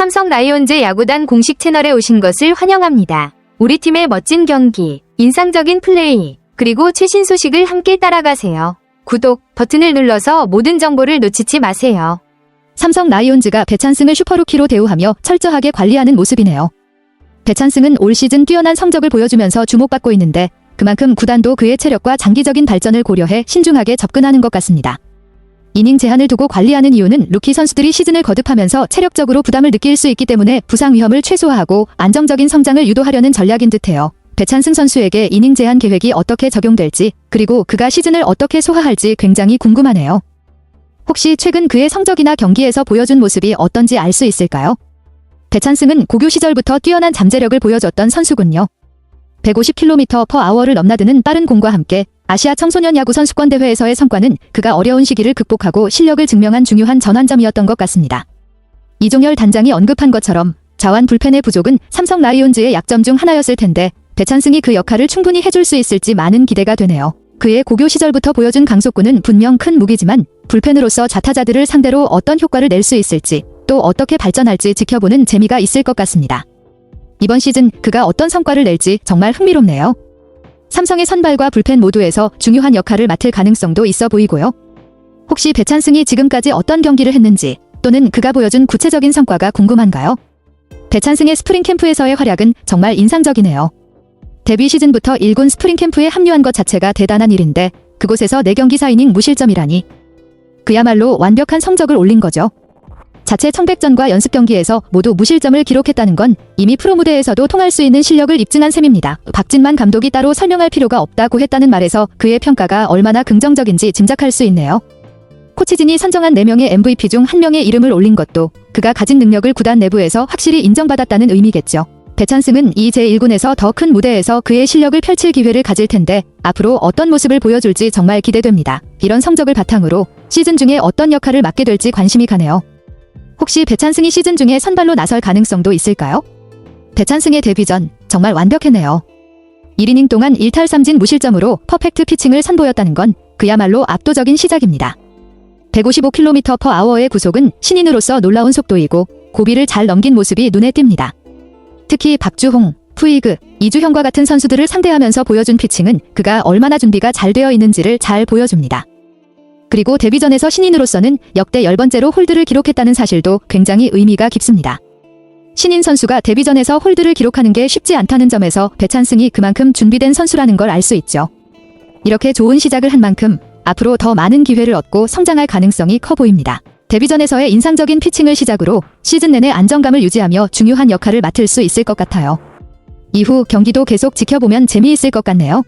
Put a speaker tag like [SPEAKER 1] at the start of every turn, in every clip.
[SPEAKER 1] 삼성 라이온즈 야구단 공식 채널에 오신 것을 환영합니다. 우리 팀의 멋진 경기, 인상적인 플레이, 그리고 최신 소식을 함께 따라가세요. 구독 버튼을 눌러서 모든 정보를 놓치지 마세요.
[SPEAKER 2] 삼성 라이온즈가 배찬승을 슈퍼루키로 대우하며 철저하게 관리하는 모습이네요. 배찬승은 올 시즌 뛰어난 성적을 보여주면서 주목받고 있는데 그만큼 구단도 그의 체력과 장기적인 발전을 고려해 신중하게 접근하는 것 같습니다. 이닝 제한을 두고 관리하는 이유는 루키 선수들이 시즌을 거듭하면서 체력적으로 부담을 느낄 수 있기 때문에 부상 위험을 최소화하고 안정적인 성장을 유도하려는 전략인 듯해요. 배찬승 선수에게 이닝 제한 계획이 어떻게 적용될지, 그리고 그가 시즌을 어떻게 소화할지 굉장히 궁금하네요. 혹시 최근 그의 성적이나 경기에서 보여준 모습이 어떤지 알 수 있을까요? 배찬승은 고교 시절부터 뛰어난 잠재력을 보여줬던 선수군요. 150km/h를 넘나드는 빠른 공과 함께 아시아 청소년 야구 선수권 대회에서의 성과는 그가 어려운 시기를 극복하고 실력을 증명한 중요한 전환점이었던 것 같습니다. 이종열 단장이 언급한 것처럼 자완 불펜의 부족은 삼성 라이온즈의 약점 중 하나였을 텐데 배찬승이 그 역할을 충분히 해줄 수 있을지 많은 기대가 되네요. 그의 고교 시절부터 보여준 강속구는 분명 큰 무기지만 불펜으로서 좌타자들을 상대로 어떤 효과를 낼 수 있을지, 또 어떻게 발전할지 지켜보는 재미가 있을 것 같습니다. 이번 시즌 그가 어떤 성과를 낼지 정말 흥미롭네요. 삼성의 선발과 불펜 모두에서 중요한 역할을 맡을 가능성도 있어 보이고요. 혹시 배찬승이 지금까지 어떤 경기를 했는지, 또는 그가 보여준 구체적인 성과가 궁금한가요? 배찬승의 스프링 캠프에서의 활약은 정말 인상적이네요. 데뷔 시즌부터 1군 스프링 캠프에 합류한 것 자체가 대단한 일인데 그곳에서 4경기 4이닝 무실점이라니 그야말로 완벽한 성적을 올린 거죠. 자체 청백전과 연습 경기에서 모두 무실점을 기록했다는 건 이미 프로 무대에서도 통할 수 있는 실력을 입증한 셈입니다. 박진만 감독이 따로 설명할 필요가 없다고 했다는 말에서 그의 평가가 얼마나 긍정적인지 짐작할 수 있네요. 코치진이 선정한 4명의 MVP 중 1명의 이름을 올린 것도 그가 가진 능력을 구단 내부에서 확실히 인정받았다는 의미겠죠. 배찬승은 이 제1군에서 더 큰 무대에서 그의 실력을 펼칠 기회를 가질 텐데 앞으로 어떤 모습을 보여줄지 정말 기대됩니다. 이런 성적을 바탕으로 시즌 중에 어떤 역할을 맡게 될지 관심이 가네요. 혹시 배찬승이 시즌 중에 선발로 나설 가능성도 있을까요? 배찬승의 데뷔 전 정말 완벽했네요. 1이닝 동안 1탈 3진 무실점으로 퍼펙트 피칭을 선보였다는 건 그야말로 압도적인 시작입니다. 155km/h의 구속은 신인으로서 놀라운 속도이고 고비를 잘 넘긴 모습이 눈에 띕니다. 특히 박주홍, 푸이그, 이주형과 같은 선수들을 상대하면서 보여준 피칭은 그가 얼마나 준비가 잘 되어 있는지를 잘 보여줍니다. 그리고 데뷔전에서 신인으로서는 역대 10번째로 홀드를 기록했다는 사실도 굉장히 의미가 깊습니다. 신인 선수가 데뷔전에서 홀드를 기록하는 게 쉽지 않다는 점에서 배찬승이 그만큼 준비된 선수라는 걸 알 수 있죠. 이렇게 좋은 시작을 한 만큼 앞으로 더 많은 기회를 얻고 성장할 가능성이 커 보입니다. 데뷔전에서의 인상적인 피칭을 시작으로 시즌 내내 안정감을 유지하며 중요한 역할을 맡을 수 있을 것 같아요. 이후 경기도 계속 지켜보면 재미있을 것 같네요.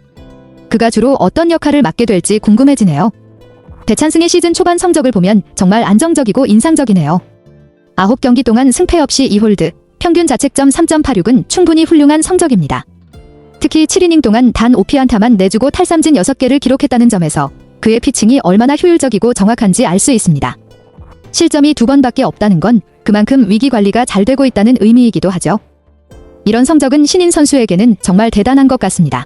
[SPEAKER 2] 그가 주로 어떤 역할을 맡게 될지 궁금해지네요. 배찬승의 시즌 초반 성적을 보면 정말 안정적이고 인상적이네요. 9경기 동안 승패 없이 2홀드, 평균 자책점 3.86은 충분히 훌륭한 성적입니다. 특히 7이닝 동안 단 5피안타만 내주고 탈삼진 6개를 기록했다는 점에서 그의 피칭이 얼마나 효율적이고 정확한지 알 수 있습니다. 실점이 2번밖에 없다는 건 그만큼 위기 관리가 잘 되고 있다는 의미이기도 하죠. 이런 성적은 신인 선수에게는 정말 대단한 것 같습니다.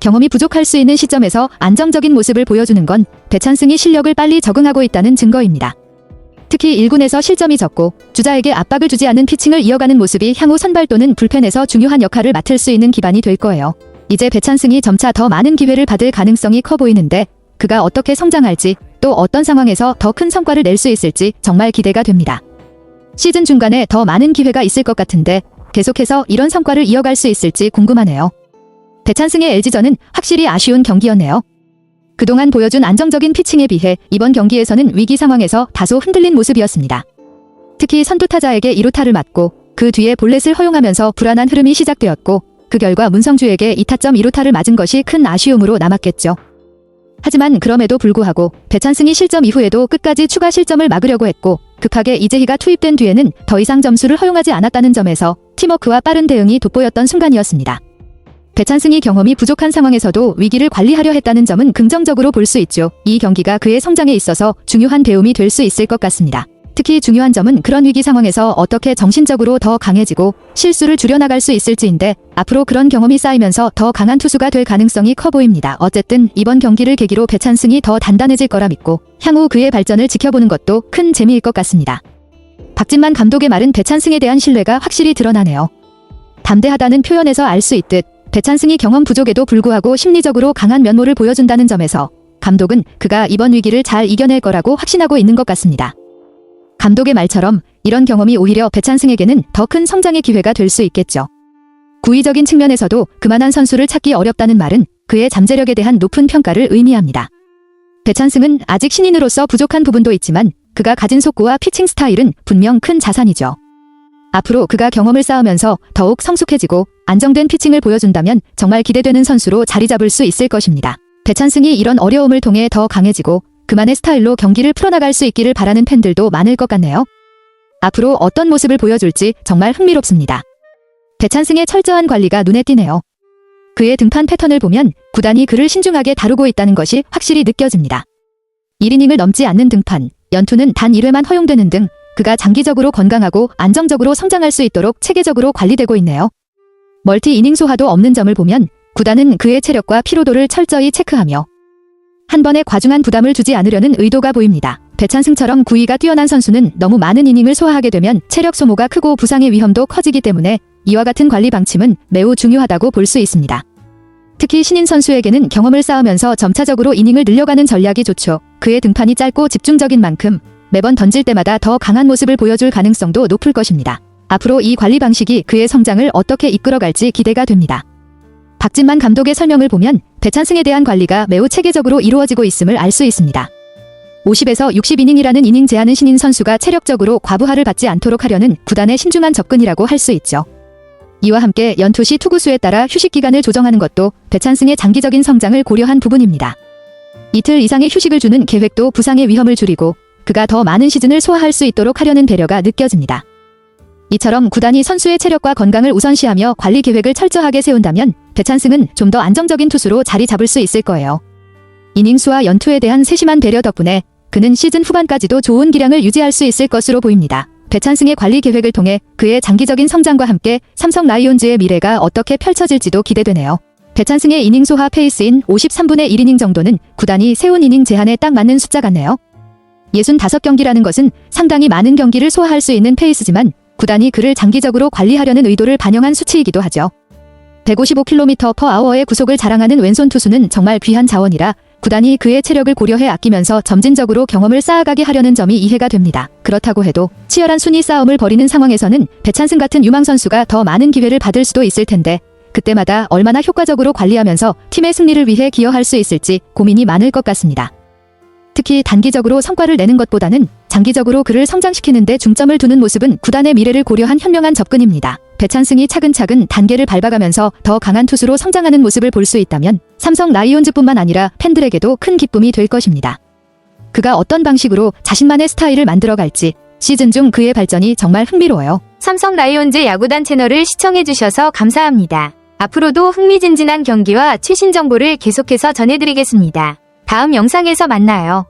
[SPEAKER 2] 경험이 부족할 수 있는 시점에서 안정적인 모습을 보여주는 건 배찬승이 실력을 빨리 적응하고 있다는 증거입니다. 특히 1군에서 실점이 적고 주자에게 압박을 주지 않은 피칭을 이어가는 모습이 향후 선발 또는 불펜에서 중요한 역할을 맡을 수 있는 기반이 될 거예요. 이제 배찬승이 점차 더 많은 기회를 받을 가능성이 커 보이는데 그가 어떻게 성장할지, 또 어떤 상황에서 더 큰 성과를 낼 수 있을지 정말 기대가 됩니다. 시즌 중간에 더 많은 기회가 있을 것 같은데 계속해서 이런 성과를 이어갈 수 있을지 궁금하네요. 배찬승의 LG전은 확실히 아쉬운 경기였네요. 그동안 보여준 안정적인 피칭에 비해 이번 경기에서는 위기 상황에서 다소 흔들린 모습이었습니다. 특히 선두타자에게 2루타를 맞고 그 뒤에 볼넷을 허용하면서 불안한 흐름이 시작되었고 그 결과 문성주에게 2타점 2루타를 맞은 것이 큰 아쉬움으로 남았겠죠. 하지만 그럼에도 불구하고 배찬승이 실점 이후에도 끝까지 추가 실점을 막으려고 했고 급하게 이재희가 투입된 뒤에는 더 이상 점수를 허용하지 않았다는 점에서 팀워크와 빠른 대응이 돋보였던 순간이었습니다. 배찬승이 경험이 부족한 상황에서도 위기를 관리하려 했다는 점은 긍정적으로 볼 수 있죠. 이 경기가 그의 성장에 있어서 중요한 배움이 될 수 있을 것 같습니다. 특히 중요한 점은 그런 위기 상황에서 어떻게 정신적으로 더 강해지고 실수를 줄여나갈 수 있을지인데 앞으로 그런 경험이 쌓이면서 더 강한 투수가 될 가능성이 커 보입니다. 어쨌든 이번 경기를 계기로 배찬승이 더 단단해질 거라 믿고 향후 그의 발전을 지켜보는 것도 큰 재미일 것 같습니다. 박진만 감독의 말은 배찬승에 대한 신뢰가 확실히 드러나네요. 담대하다는 표현에서 알 수 있듯 배찬승이 경험 부족에도 불구하고 심리적으로 강한 면모를 보여준다는 점에서 감독은 그가 이번 위기를 잘 이겨낼 거라고 확신하고 있는 것 같습니다. 감독의 말처럼 이런 경험이 오히려 배찬승에게는 더 큰 성장의 기회가 될 수 있겠죠. 구위적인 측면에서도 그만한 선수를 찾기 어렵다는 말은 그의 잠재력에 대한 높은 평가를 의미합니다. 배찬승은 아직 신인으로서 부족한 부분도 있지만 그가 가진 속구와 피칭 스타일은 분명 큰 자산이죠. 앞으로 그가 경험을 쌓으면서 더욱 성숙해지고 안정된 피칭을 보여준다면 정말 기대되는 선수로 자리 잡을 수 있을 것입니다. 배찬승이 이런 어려움을 통해 더 강해지고 그만의 스타일로 경기를 풀어나갈 수 있기를 바라는 팬들도 많을 것 같네요. 앞으로 어떤 모습을 보여줄지 정말 흥미롭습니다. 배찬승의 철저한 관리가 눈에 띄네요. 그의 등판 패턴을 보면 구단이 그를 신중하게 다루고 있다는 것이 확실히 느껴집니다. 1이닝을 넘지 않는 등판, 연투는 단 1회만 허용되는 등 그가 장기적으로 건강하고 안정적으로 성장할 수 있도록 체계적으로 관리되고 있네요. 멀티 이닝 소화도 없는 점을 보면 구단은 그의 체력과 피로도를 철저히 체크하며 한 번에 과중한 부담을 주지 않으려는 의도가 보입니다. 배찬승처럼 구위가 뛰어난 선수는 너무 많은 이닝을 소화하게 되면 체력 소모가 크고 부상의 위험도 커지기 때문에 이와 같은 관리 방침은 매우 중요하다고 볼 수 있습니다. 특히 신인 선수에게는 경험을 쌓으면서 점차적으로 이닝을 늘려가는 전략이 좋죠. 그의 등판이 짧고 집중적인 만큼 매번 던질 때마다 더 강한 모습을 보여줄 가능성도 높을 것입니다. 앞으로 이 관리 방식이 그의 성장을 어떻게 이끌어갈지 기대가 됩니다. 박진만 감독의 설명을 보면 배찬승에 대한 관리가 매우 체계적으로 이루어지고 있음을 알 수 있습니다. 50에서 60이닝이라는 이닝 제한은 신인 선수가 체력적으로 과부하를 받지 않도록 하려는 구단의 신중한 접근이라고 할 수 있죠. 이와 함께 연투 시 투구수에 따라 휴식 기간을 조정하는 것도 배찬승의 장기적인 성장을 고려한 부분입니다. 이틀 이상의 휴식을 주는 계획도 부상의 위험을 줄이고 그가 더 많은 시즌을 소화할 수 있도록 하려는 배려가 느껴집니다. 이처럼 구단이 선수의 체력과 건강을 우선시하며 관리 계획을 철저하게 세운다면 배찬승은 좀 더 안정적인 투수로 자리 잡을 수 있을 거예요. 이닝 수와 연투에 대한 세심한 배려 덕분에 그는 시즌 후반까지도 좋은 기량을 유지할 수 있을 것으로 보입니다. 배찬승의 관리 계획을 통해 그의 장기적인 성장과 함께 삼성 라이온즈의 미래가 어떻게 펼쳐질지도 기대되네요. 배찬승의 이닝 소화 페이스인 53분의 1이닝 정도는 구단이 세운 이닝 제한에 딱 맞는 숫자 같네요. 65경기라는 것은 상당히 많은 경기를 소화할 수 있는 페이스지만 구단이 그를 장기적으로 관리하려는 의도를 반영한 수치이기도 하죠. 155km/h의 구속을 자랑하는 왼손 투수는 정말 귀한 자원이라 구단이 그의 체력을 고려해 아끼면서 점진적으로 경험을 쌓아가게 하려는 점이 이해가 됩니다. 그렇다고 해도 치열한 순위 싸움을 벌이는 상황에서는 배찬승 같은 유망 선수가 더 많은 기회를 받을 수도 있을 텐데 그때마다 얼마나 효과적으로 관리하면서 팀의 승리를 위해 기여할 수 있을지 고민이 많을 것 같습니다. 특히 단기적으로 성과를 내는 것보다는 장기적으로 그를 성장시키는 데 중점을 두는 모습은 구단의 미래를 고려한 현명한 접근입니다. 배찬승이 차근차근 단계를 밟아가면서 더 강한 투수로 성장하는 모습을 볼 수 있다면 삼성 라이온즈뿐만 아니라 팬들에게도 큰 기쁨이 될 것입니다. 그가 어떤 방식으로 자신만의 스타일을 만들어갈지 시즌 중 그의 발전이 정말 흥미로워요.
[SPEAKER 1] 삼성 라이온즈 야구단 채널을 시청해주셔서 감사합니다. 앞으로도 흥미진진한 경기와 최신 정보를 계속해서 전해드리겠습니다. 다음 영상에서 만나요.